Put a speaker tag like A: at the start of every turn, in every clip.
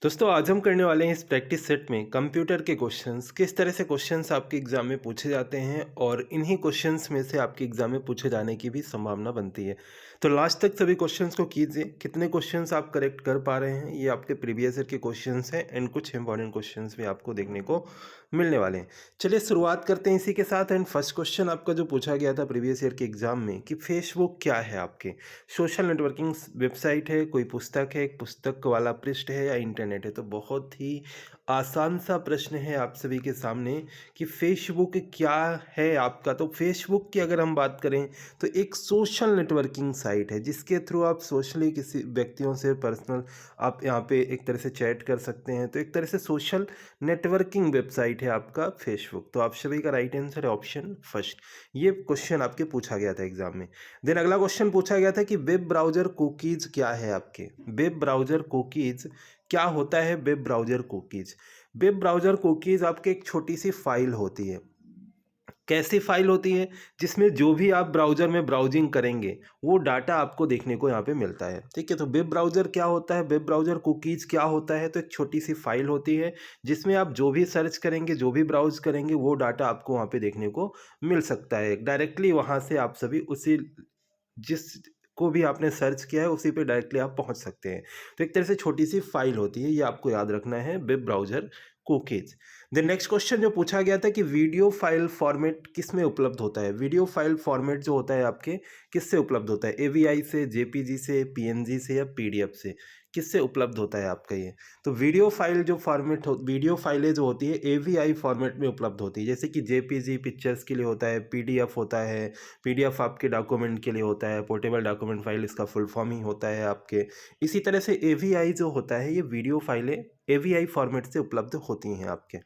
A: दोस्तों आज हम करने वाले हैं इस प्रैक्टिस सेट में कंप्यूटर के क्वेश्चंस किस तरह से क्वेश्चंस आपके एग्जाम में पूछे जाते हैं और इन्हीं क्वेश्चंस में से आपके एग्जाम में पूछे जाने की भी संभावना बनती है। तो लास्ट तक सभी क्वेश्चंस को कीजिए, कितने क्वेश्चंस आप करेक्ट कर पा रहे हैं ये आपके प्रीवियस ईयर के क्वेश्चंस हैं एंड कुछ इंपॉर्टेंट क्वेश्चंस भी आपको देखने को मिलने वाले हैं। चलिए शुरुआत करते हैं इसी के साथ। एंड फर्स्ट क्वेश्चन आपका जो पूछा गया था प्रीवियस ईयर के एग्जाम में कि फेसबुक क्या है आपके, सोशल नेटवर्किंग वेबसाइट है, कोई पुस्तक है, एक पुस्तक वाला पृष्ठ है या इंटरनेट है। तो बहुत ही आसान सा प्रश्न है आप सभी के सामने कि फेसबुक क्या है आपका। तो फेसबुक की अगर हम बात करें तो एक सोशल नेटवर्किंग साइट है जिसके थ्रू आप सोशली किसी व्यक्तियों से पर्सनल आप यहाँ पे एक तरह से चैट कर सकते हैं। तो एक तरह से सोशल नेटवर्किंग वेबसाइट है आपका फेसबुक। तो आप सभी का राइट आंसर है ऑप्शन फर्स्ट। ये क्वेश्चन आपके पूछा गया था एग्जाम में। देन अगला क्वेश्चन पूछा गया था कि वेब ब्राउज़र कुकीज़ क्या है आपके। वेब ब्राउज़र कुकीज़ क्या होता है? Web browser cookies, web browser cookies आपके एक छोटी सी फाइल होती है। कैसी फाइल होती है? जिसमें जो भी आप ब्राउज़र में ब्राउजिंग करेंगे वो डाटा आपको देखने को यहाँ पे मिलता है। ठीक है, तो वेब ब्राउज़र क्या होता है, वेब ब्राउज़र कुकीज़ क्या होता है? तो एक छोटी सी फाइल होती है जिसमें आप जो भी सर्च करेंगे, जो भी ब्राउज़ करेंगे वो डाटा आपको वहाँ पे देखने को मिल सकता है। डायरेक्टली वहाँ से आप सभी उसी जिस को भी आपने सर्च किया है उसी पे डायरेक्टली आप पहुंच सकते हैं। तो एक तरह से छोटी सी फाइल होती है, ये आपको याद रखना है, web browser cookies. Then next question जो पूछा गया था कि वीडियो फाइल फॉर्मेट किस में उपलब्ध होता है। वीडियो फाइल फॉर्मेट जो होता है आपके किससे उपलब्ध होता है? एवीआई से, जेपीजी से, पीएनजी से या पीडीएफ से, किससे उपलब्ध होता है आपका ये? तो वीडियो फाइल जो फॉर्मेट हो, वीडियो फाइलें जो होती है एवीआई फॉर्मेट में उपलब्ध होती है। जैसे कि जेपीजी पिक्चर्स के लिए होता है, पीडीएफ होता है, पीडीएफ आपके डॉक्यूमेंट के लिए होता है, पोर्टेबल डॉक्यूमेंट फाइल इसका फुल फॉर्म ही होता है आपके। इसी तरह से एवीआई जो होता है ये वीडियो फाइलें एवीआई फॉर्मेट से उपलब्ध होती हैं आपके।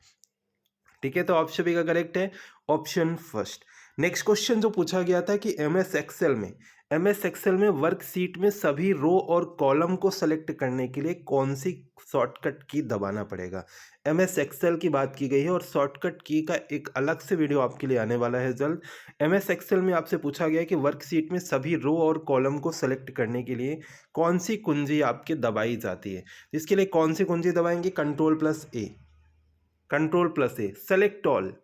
A: ठीक है, तो आप सभी का करेक्ट है ऑप्शन फर्स्ट। नेक्स्ट क्वेश्चन जो पूछा गया था कि एमएस एक्सेल में वर्कशीट में सभी रो और कॉलम को सेलेक्ट करने के लिए कौन सी शॉर्टकट की दबाना पड़ेगा। एमएस एक्सेल की बात की गई है और शॉर्टकट की का एक अलग से वीडियो आपके लिए आने वाला है जल्द। एमएस एक्सेल में आपसे पूछा गया है कि वर्कशीट में सभी रो और कॉलम को सेलेक्ट करने के लिए कौन सी कुंजी आपके दबाई जाती है। इसके लिए कौन सी कुंजी दबाएंगे? कंट्रोल+A, कंट्रोल+A,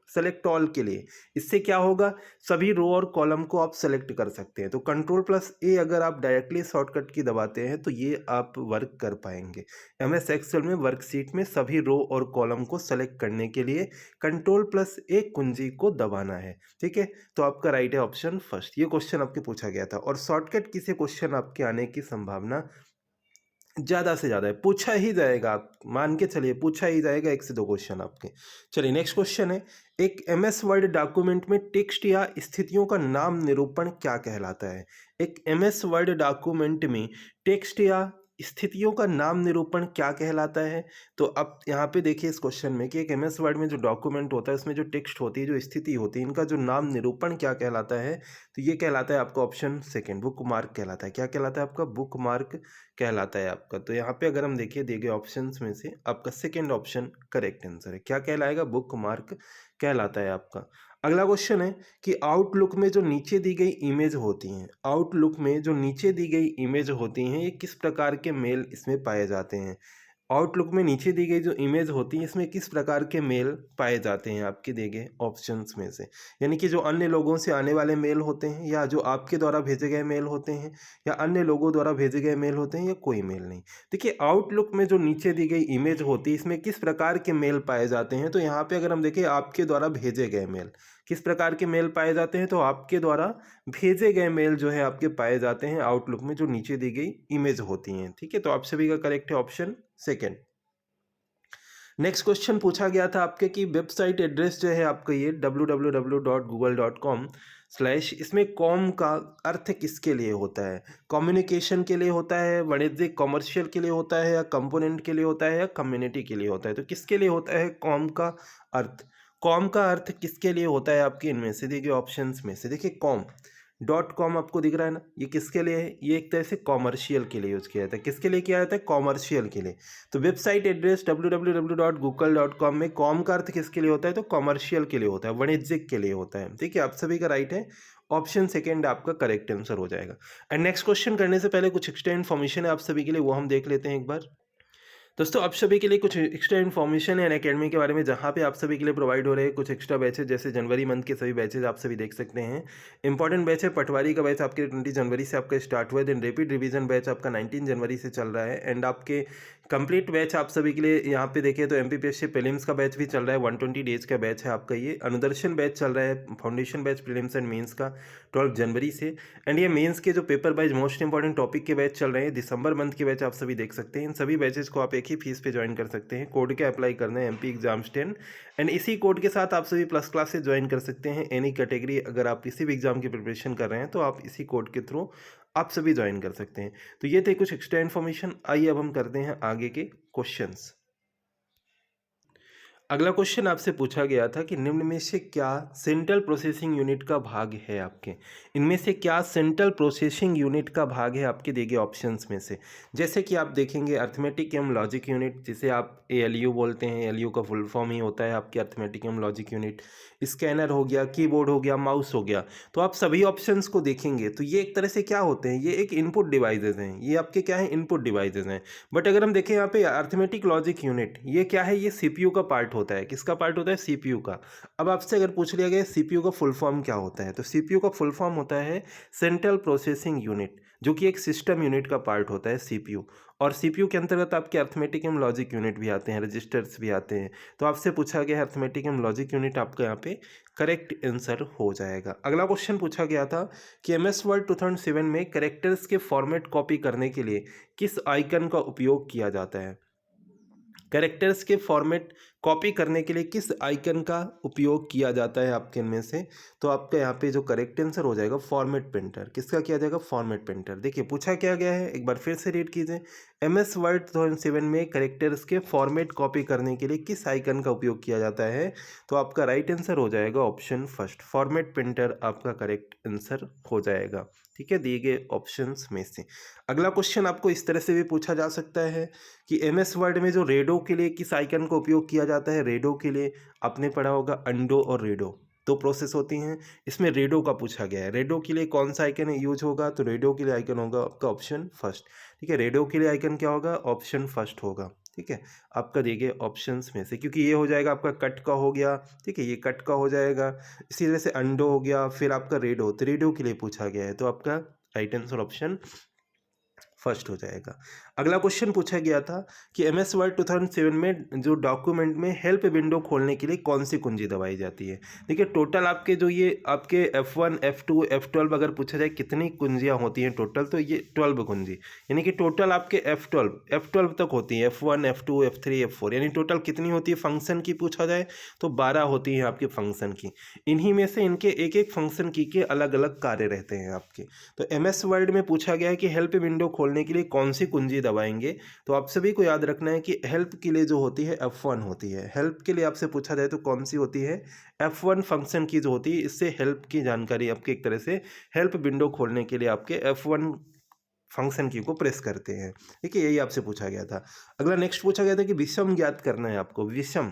A: सेलेक्ट ऑल के लिए। इससे क्या होगा, सभी रो और कॉलम को आप सेलेक्ट कर सकते हैं। तो कंट्रोल+A अगर आप डायरेक्टली शॉर्टकट की दबाते हैं तो ये आप वर्क कर पाएंगे। एमएस एक्सेल में वर्कशीट में सभी रो और कॉलम को सेलेक्ट करने के लिए कंट्रोल+A कुंजी को दबाना है। ठीक है, तो आपका राइट है ऑप्शन फर्स्ट। ये क्वेश्चन आपके पूछा गया था और शॉर्टकट की से क्वेश्चन आपके आने की संभावना ज़्यादा से ज़्यादा है, पूछा ही जाएगा, आप मान के चलिए पूछा ही जाएगा, 1 से 2 क्वेश्चन आपके। चलिए नेक्स्ट क्वेश्चन है, एक एमएस वर्ड डॉक्यूमेंट में टेक्स्ट या स्थितियों का नाम निरूपण क्या कहलाता है। एक एमएस वर्ड डॉक्यूमेंट में टेक्स्ट या स्थितियों का नाम निरूपण क्या कहलाता है। तो अब यहाँ पे देखिए इस क्वेश्चन में कि एक एमएस वर्ड में जो डॉक्यूमेंट होता है उसमें जो टेक्स्ट होती है, जो स्थिति होती है, इनका जो नाम निरूपण क्या कहलाता है। तो ये कहलाता है आपका ऑप्शन सेकेंड, बुक मार्क कहलाता है। क्या कहलाता है आपका? बुक मार्क कहलाता है आपका। तो यहाँ पे अगर हम देखिए दिए गए ऑप्शंस में से आपका सेकेंड ऑप्शन करेक्ट आंसर है। क्या कहलाएगा? बुक मार्क कहलाता है आपका। अगला क्वेश्चन है कि आउटलुक में जो नीचे दी गई इमेज होती हैं, आउटलुक में जो नीचे दी गई इमेज होती हैं ये किस प्रकार के मेल इसमें पाए जाते हैं। आउटलुक में नीचे दी गई जो इमेज होती है इसमें किस प्रकार के मेल पाए जाते हैं आपके दिए गए ऑप्शंस में से। यानी कि जो अन्य लोगों से आने वाले मेल होते हैं या जो आपके द्वारा भेजे गए मेल होते हैं या अन्य लोगों द्वारा भेजे गए मेल होते हैं या कोई मेल नहीं। देखिए आउटलुक में जो नीचे दी गई इमेज होती है इसमें किस प्रकार के मेल पाए जाते हैं। तो यहाँ पे अगर हम देखें आपके द्वारा भेजे गए मेल, किस प्रकार के मेल पाए जाते हैं। तो आपके द्वारा भेजे गए मेल जो है आपके पाए जाते हैं आउटलुक में जो नीचे दी गई इमेज होती हैं। ठीक है, तो आप सभी का करेक्ट है ऑप्शन सेकेंड। नेक्स्ट क्वेश्चन पूछा गया था आपके कि वेबसाइट एड्रेस जो है आपका ये www.google.com स्लैश, इसमें कॉम का अर्थ किसके लिए होता है। कम्युनिकेशन के लिए होता है, वाणिज्यिक कॉमर्शियल के लिए होता है, या कंपोनेंट के लिए होता है, या कम्युनिटी के लिए होता है। तो किसके लिए होता है कॉम का अर्थ? कॉम का अर्थ किसके लिए होता है आपके इनमें से दिए गए ऑप्शंस में से। देखिए कॉम आपको दिख रहा है ना, ये किसके लिए है? ये एक तरह से कॉमर्शियल के लिए यूज़ किया जाता है। किसके लिए किया जाता है? कॉमर्शियल के लिए। तो वेबसाइट एड्रेस www.google.com में कॉम का अर्थ किसके लिए होता है? तो कॉमर्शियल के लिए होता है, वाणिज्यिक के लिए होता है। ठीक है, आप सभी का राइट है ऑप्शन सेकेंड आपका करेक्ट आंसर हो जाएगा। एंड नेक्स्ट क्वेश्चन करने से पहले कुछ एक्स्ट्रा इन्फॉर्मेशन है आप सभी के लिए, वो हम देख लेते हैं एक बार। दोस्तों आप सभी के लिए कुछ एक्स्ट्रा इन्फॉर्मेशन है अनअकैडमी के बारे में, जहाँ पे आप सभी के लिए प्रोवाइड हो रहे हैं कुछ एक्स्ट्रा बैचेज। जैसे जनवरी मंथ के सभी बैचेज आप सभी देख सकते हैं। इंपॉर्टेंट बैच है पटवारी का बैच, आपके 20 जनवरी से आपका स्टार्ट हुआ है। देन रैपिड रिवीजन बैच आपका 19 जनवरी से चल रहा है। एंड आपके कंप्लीट बैच आप सभी के लिए यहाँ पे देखें तो एमपीपीएससी प्रीलिम्स का बैच भी चल रहा है। 120 डेज का बैच है आपका। ये अनुदर्शन बैच चल रहा है, foundation batch prelims and mains का 12 जनवरी से। एंड ये मेंस के जो paper wise most important topic के बैच चल रहे हैं, दिसंबर मंथ के बैच आप सभी देख सकते हैं। इन सभी बैचेस को आप एक ही फीस पे ज्वाइन कर सकते हैं। कोड क्या अप्लाई करना है, एमपी एग्जाम्स 10। एंड इसी कोड के साथ आप सभी प्लस क्लासेस ज्वाइन कर सकते हैं। एनी कैटेगरी अगर आप किसी भी एग्जाम की प्रिपरेशन कर रहे हैं तो आप इसी कोड के थ्रू आप सभी ज्वाइन कर सकते हैं। तो ये थे कुछ एक्स्ट्रा इन्फॉर्मेशन। आइए अब हम करते हैं आगे के क्वेश्चंस। अगला क्वेश्चन आपसे पूछा गया था कि निम्न में से क्या सेंट्रल प्रोसेसिंग यूनिट का भाग है आपके। इनमें से क्या सेंट्रल प्रोसेसिंग यूनिट का भाग है आपके दिए गए ऑप्शंस में से। जैसे कि आप देखेंगे अर्थमेटिक एवं लॉजिक यूनिट, जिसे आप एएलयू बोलते हैं। एएलयू का फुल फॉर्म ही होता है आपकी अर्थमेटिक एवं लॉजिक यूनिट। स्कैनर हो गया, कीबोर्ड हो गया, माउस हो गया। तो आप सभी ऑप्शंस को देखेंगे तो ये एक तरह से क्या होते हैं, ये एक इनपुट डिवाइसेज हैं। ये आपके क्या है, इनपुट डिवाइसेज हैं। बट अगर हम देखें यहाँ पे अर्थमेटिक लॉजिक यूनिट, ये क्या है, ये सीपीयू का पार्ट होता है। किसका पार्ट होता है, सीपीयू का। अब आपसे अगर पूछ लिया गया सीपीयू का फुल फॉर्म क्या होता है, तो सीपीयू का फुल फॉर्म होता है सेंट्रल प्रोसेसिंग यूनिट, जो कि एक सिस्टम यूनिट का पार्ट होता है सीपीयू। और सीपीयू के अंतर्गत आपके अर्थमेटिक एवं लॉजिक यूनिट भी आते हैं, रजिस्टर्स भी आते हैं। तो आपसे पूछा गया है अर्थमेटिक एवं लॉजिक यूनिट, आपका यहाँ पे करेक्ट आंसर हो जाएगा। अगला क्वेश्चन पूछा गया था कि एमएस वर्ड 2007 में कैरेक्टर्स के फॉर्मेट कॉपी करने के लिए किस आइकन का उपयोग किया जाता है। कैरेक्टर्स के फॉर्मेट कॉपी करने के लिए किस आइकन का उपयोग किया जाता है आपके इनमें से। तो आपका यहाँ पे जो करेक्ट आंसर हो जाएगा फॉर्मेट प्रिंटर। किसका किया जाएगा, फॉर्मेट प्रिंटर। देखिए पूछा क्या गया है, एक बार फिर से रीड कीजिए। एमएस वर्ड 2007 में कैरेक्टर्स के फॉर्मेट कॉपी करने के लिए किस आइकन का उपयोग किया जाता है। तो आपका राइट आंसर हो जाएगा ऑप्शन फर्स्ट, फॉर्मेट प्रिंटर आपका करेक्ट आंसर हो जाएगा। ठीक है, दिए गए ऑप्शंस में से। अगला क्वेश्चन आपको इस तरह से भी पूछा जा सकता है कि एमएस वर्ड में जो रेडो के लिए किस आइकन का उपयोग किया जाता है। रेडो के लिए आपने पढ़ा होगा अंडो और रेडो, दो प्रोसेस होती हैं। इसमें रेडो का पूछा गया है, रेडो के लिए कौन सा आइकन यूज होगा। तो रेडो के लिए आइकन होगा आपका ऑप्शन फर्स्ट। ठीक है, रेडो के लिए आइकन क्या होगा, ऑप्शन फर्स्ट होगा। ठीक है, आपका दिए गए ऑप्शंस में से, क्योंकि ये हो जाएगा आपका कट का हो गया। ठीक है, ये कट का हो जाएगा। इसी तरह से अंडो हो गया, फिर आपका रेडो, तो रेडो के लिए पूछा गया है। तो आपका राइट आंसर ऑप्शन फर्स्ट हो जाएगा। अगला क्वेश्चन पूछा गया था कि एमएस वर्ड 2007 में जो डॉक्यूमेंट में हेल्प विंडो खोलने के लिए कौन सी कुंजी दबाई जाती है। देखिए टोटल आपके जो ये आपके F1 F2 F12 अगर पूछा जाए कितनी कुंजियां होती हैं टोटल, तो ये 12 कुंजी, यानी कि टोटल आपके F12 तक होती है। F1 F2 F3 F4 यानी टोटल कितनी होती है फंक्शन की पूछा जाए तो 12 होती है आपके फंक्शन की। इन्हीं में से इनके एक एक फंक्शन की के अलग अलग कार्य रहते हैं आपके। तो एमएस वर्ड में पूछा गया है कि हेल्प विंडो खोलने के लिए कौन सी कुंजी दबाएंगे। तो आप सभी को याद रखना है कि हेल्प के लिए जो होती है F1 होती है। हेल्प के लिए आपसे पूछा जाए तो कौन सी होती है, F1 फंक्शन की जो होती है। इससे हेल्प की जानकारी आपके एक तरह से हेल्प विंडो खोलने के लिए आपके F1 फंक्शन की को प्रेस करते हैं। ठीक है, यही आपसे पूछा गया था। अगला नेक्स्ट पूछा गया था कि विषम ज्ञात करना है आपको। विषम,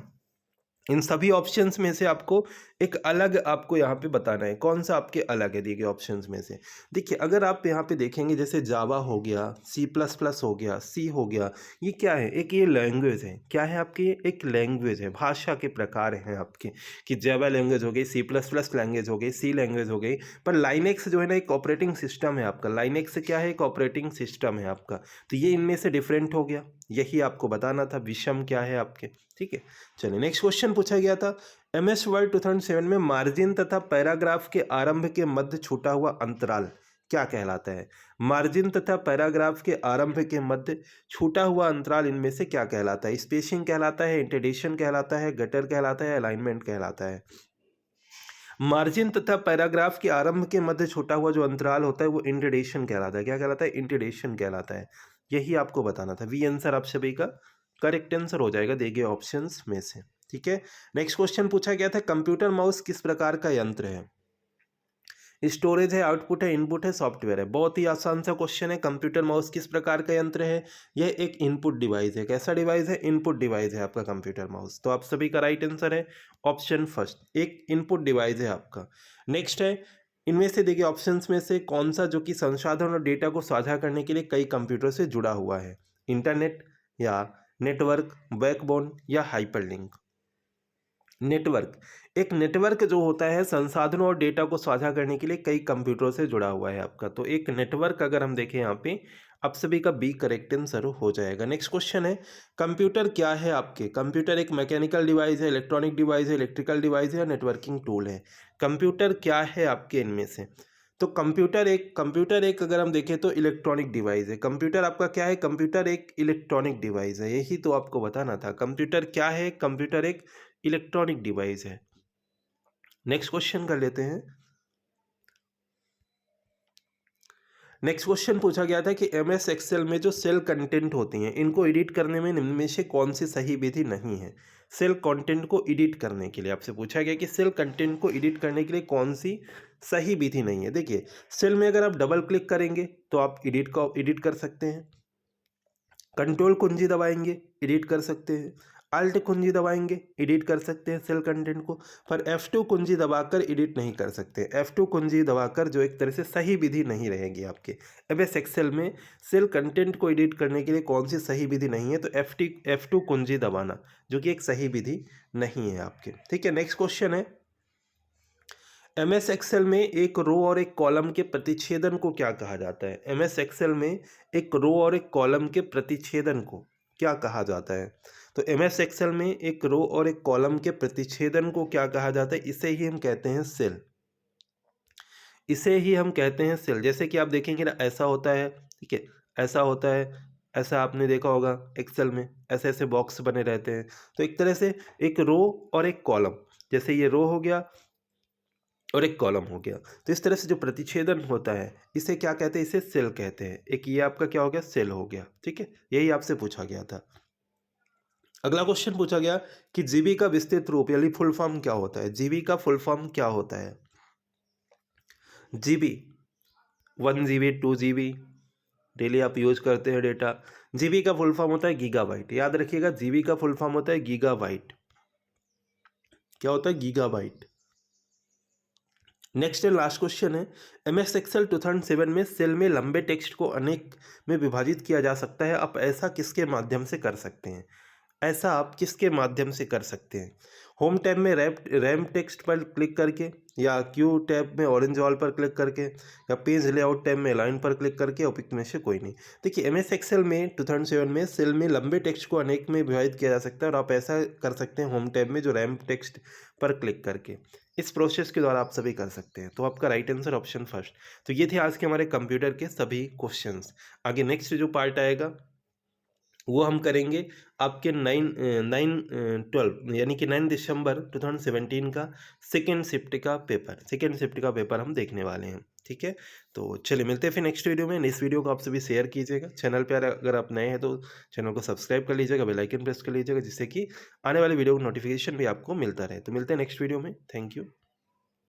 A: इन सभी ऑप्शंस में से आपको एक अलग आपको यहाँ पे बताना है, कौन सा आपके अलग है दिए गए ऑप्शंस में से। देखिए अगर आप यहाँ पे देखेंगे जैसे जावा हो गया, C++ हो गया, सी हो गया, ये क्या है, एक ये लैंग्वेज है। क्या है आपकी, एक लैंग्वेज है, भाषा के प्रकार हैं आपके। कि जावा लैंग्वेज हो गई, C++ लैंग्वेज हो गई, सी लैंग्वेज हो गई। पर लाइनेक्स जो है ना एक ऑपरेटिंग सिस्टम है आपका। लाइनेक्स क्या है, एक ऑपरेटिंग सिस्टम है आपका। तो ये इनमें से डिफरेंट हो गया, यही आपको बताना था विषम क्या है आपके। ठीक है, चलिए नेक्स्ट क्वेश्चन पूछा गया था एमएस वर्ड 2007 में मार्जिन तथा पैराग्राफ के आरंभ के मध्य छूटा हुआ अंतराल क्या कहलाता है। मार्जिन तथा पैराग्राफ के आरंभ के मध्य छूटा हुआ अंतराल इनमें से क्या कहलाता है। स्पेसिंग कहलाता है, इंटेंडेशन कहलाता है, गटर कहलाता है, अलाइनमेंट कहलाता है। मार्जिन तथा पैराग्राफ के आरंभ के मध्य छूटा हुआ जो अंतराल होता है वो इंटेंडेशन कहलाता है। क्या कहलाता है, इंटेंडेशन कहलाता है। यही आपको बताना था। वी आंसर आप सभी का करेक्ट आंसर हो जाएगा दिए गए ऑप्शंस में से। ठीक है, नेक्स्ट क्वेश्चन पूछा गया था कंप्यूटर माउस किस प्रकार का यंत्र है। स्टोरेज है, आउटपुट है, इनपुट है, सॉफ्टवेयर है। बहुत ही आसान सा क्वेश्चन है। कंप्यूटर माउस किस प्रकार का यंत्र है, यह एक इनपुट डिवाइस है। कैसा डिवाइस है, इनपुट डिवाइस है आपका कंप्यूटर माउस। तो आप सभी का राइट आंसर है ऑप्शन फर्स्ट, एक इनपुट डिवाइस है आपका। नेक्स्ट है इनमें से देखिए ऑप्शंस में से कौन सा जो कि संसाधन और डेटा को साझा करने के लिए कई कंप्यूटर से जुड़ा हुआ है। इंटरनेट या नेटवर्क, बैकबोन या हाइपरलिंक। नेटवर्क, एक नेटवर्क जो होता है संसाधनों और डेटा को साझा करने के लिए कई कंप्यूटरों से जुड़ा हुआ है आपका। तो एक नेटवर्क अगर हम देखें यहाँ पे, आप सभी का बी करेक्ट आंसर हो जाएगा। नेक्स्ट क्वेश्चन है, कंप्यूटर क्या है आपके? कंप्यूटर एक मैकेनिकल डिवाइस है, इलेक्ट्रॉनिक डिवाइस है, इलेक्ट्रिकल डिवाइस है या नेटवर्किंग टूल है? कंप्यूटर क्या है आपके इनमें से? तो कंप्यूटर एक अगर हम देखें तो इलेक्ट्रॉनिक डिवाइस है। कंप्यूटर आपका क्या है? कंप्यूटर एक इलेक्ट्रॉनिक डिवाइस है, यही तो आपको बताना था। कंप्यूटर क्या है? कंप्यूटर एक इलेक्ट्रॉनिक डिवाइस है। नेक्स्ट क्वेश्चन कर लेते हैं। नेक्स्ट क्वेश्चन पूछा गया था कि एमएस एक्सेल में जो सेल कंटेंट होती हैं, इनको एडिट करने में निम्न में से कौन सी सही विधि नहीं है? सेल कंटेंट को एडिट करने के लिए आपसे पूछा गया कि सेल कंटेंट को एडिट करने के लिए कौन सी सही विधि नहीं है। देखिए, सेल में अगर आप डबल क्लिक करेंगे तो आप एडिट कर सकते हैं। कंट्रोल कुंजी दबाएंगे, एडिट कर सकते हैं। अल्ट कुंजी दबाएंगे, एडिट कर सकते हैं सेल कंटेंट को। पर F2 कुंजी दबाकर एडिट नहीं कर सकते। F2 कुंजी दबाकर जो एक तरह से सही विधि नहीं रहेगी आपके एमएस एक्सेल में। सेल कंटेंट को एडिट करने के लिए कौन सी सही विधि नहीं है? तो F2 कुंजी दबाना, जो कि एक सही विधि नहीं है आपके। ठीक है, नेक्स्ट क्वेश्चन है, एमएस एक्सेल में एक रो और एक कॉलम के प्रतिच्छेदन को क्या कहा जाता है? एमएस एक्सेल में एक रो और एक कॉलम के प्रतिच्छेदन को क्या कहा जाता है? तो एमएस एक्सेल में एक रो और एक कॉलम के प्रतिच्छेदन को क्या कहा जाता है? इसे ही हम कहते हैं सेल। इसे ही हम कहते हैं सेल। जैसे कि आप देखेंगे ना, ऐसा होता है, ठीक है, ऐसा होता है, ऐसा आपने देखा होगा एक्सेल में, ऐसे ऐसे बॉक्स बने रहते हैं। तो एक तरह से एक रो और एक कॉलम, जैसे ये रो हो गया और एक कॉलम हो गया, तो इस तरह से जो प्रतिच्छेदन होता है इसे क्या कहते हैं? इसे सेल कहते हैं। एक ये आपका क्या हो गया? सेल हो गया। ठीक है, यही आपसे पूछा गया था। अगला क्वेश्चन पूछा गया कि जीबी का विस्तृत रूप यानी फुल फॉर्म क्या होता है? जीबी का फुल फॉर्म क्या होता है? जीबी, 1 GB, 2 GB, डेली आप यूज करते हैं डेटा। जीबी का फुल फॉर्म होता है गीगाबाइट। याद रखिएगा, जीबी का फुल फॉर्म होता है गीगाबाइट। क्या होता है? Gigabyte. Next and last question है, एमएस एक्सेल 2007 में सेल में लंबे टेक्स्ट को अनेक में विभाजित किया जा सकता है। आप ऐसा किसके माध्यम से कर सकते हैं? ऐसा आप किसके माध्यम से कर सकते हैं? होम टैब में रैम टेक्स्ट पर क्लिक करके, या क्यू टैब में ऑरेंज वॉल पर क्लिक करके, या पेज लेआउट टैब में लाइन पर क्लिक करके, और पिक में से कोई नहीं। देखिए, एमएस एक्सेल में 2007 में सेल में लंबे टेक्स्ट को अनेक में विभाजित किया जा सकता है, और आप ऐसा कर सकते हैं होम टैब में जो रैम टेक्स्ट पर क्लिक करके। इस प्रोसेस के द्वारा आप सभी कर सकते हैं। तो आपका राइट आंसर ऑप्शन फर्स्ट। तो ये थे आज के हमारे कंप्यूटर के सभी क्वेश्चंस। आगे नेक्स्ट जो पार्ट आएगा वो हम करेंगे आपके 9/12 यानी कि 9 दिसंबर 2017 का सेकेंड शिफ्ट का पेपर हम देखने वाले हैं। ठीक है, तो चलिए मिलते हैं फिर नेक्स्ट वीडियो में। इस वीडियो को आप सभी शेयर कीजिएगा। चैनल पर अगर आप नए हैं तो चैनल को सब्सक्राइब कर लीजिएगा, बेल आइकन प्रेस कर लीजिएगा, जिससे कि आने वाले वीडियो का नोटिफिकेशन भी आपको मिलता रहे। तो मिलते हैं नेक्स्ट वीडियो में। Thank you.